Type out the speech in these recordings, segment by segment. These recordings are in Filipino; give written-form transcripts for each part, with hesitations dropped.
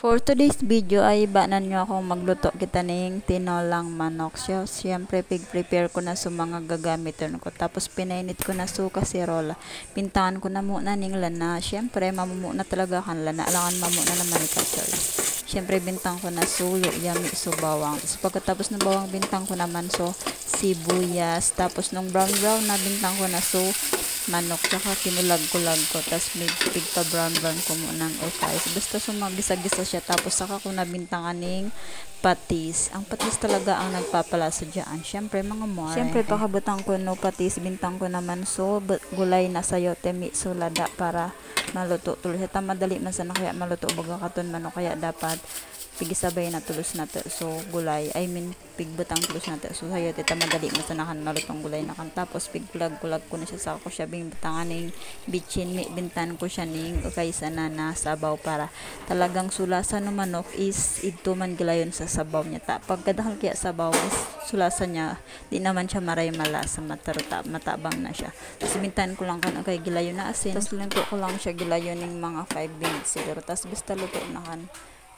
For today's video ay banan nyo akong magluto kita ning tinolang manok. Siyempre prepare ko na sa mga gagamitin ko. Tapos pinainit ko na su kasirola. Pintahan ko na muna ning lana. Siyempre mamumuna talaga kan lana. Alangan mamuna naman ka choice. Siyempre bintang ko na suyo, yami, so bawang. So pagkatapos ng bawang bintang ko naman so sibuyas. Tapos nung brown na bintang ko na so manok, tsaka kinulag-kulag ko, tapos may pigpa brown ko muna ng okais. Basta sumabisa-gisa siya, tapos saka ko nabintangan ng patis. Ang patis talaga ang nagpapalasa dyan. Siyempre mga more. Siyempre pakabutang ko no patis, bintang ko naman so gulay na sayote mi sulada para maluto tuloy. Sa madali man sana kaya maluto baga katon manok, kaya dapat pigisabay na tulos na so gulay, I mean pigbutang tulos na so sayote madali man sana kan malutong gulay na kan. Tapos pigkulag-kulag ko na siya, sa ko siya bingbutangan ng bitchin mi, bintan ko siya ning kaysa na nasabaw para talagang sulasan ng manok is ito man gilayon sa sabaw niya. Pagkadahal kaya sabaw is sulasan niya, di naman siya maray malasa, matabang na siya. Tapos bintan ko lang kan kay gilayon na asin, tapos luto ko lang siya gilayon ng mga 5 minutes siguro. Tapos basta luto na kan,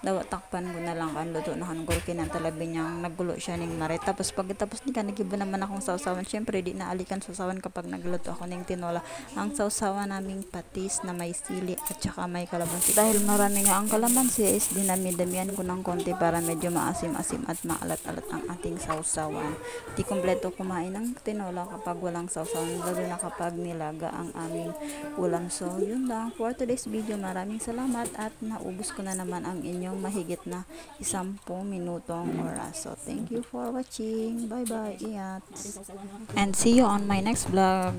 dawa takpan ko na lang kan luto na kan gulkin ang talabi niyang naggulo siya ning maray. Tapos pagkatapos ni kan nagiba naman akong sausawan. Syempre di na alikan sausawan kapag nagluto ako ning tinola. Ang sausawan naming patis na may sili at saka may kalamansi. Dahil marami nga ang kalamansi is dinami-damihan ko ng konti para medyo maasim-asim at maalat-alat ang ating sausawan. Di kompleto kumain ng tinola kapag walang sausawan, lalo na kapag nilaga ang aming ulam. So yun lang for today's video. Maraming salamat at naubos ko na naman ang inyong mahigit na 10 minutong oras. So thank you for watching. Bye bye. Ingat. And see you on my next vlog.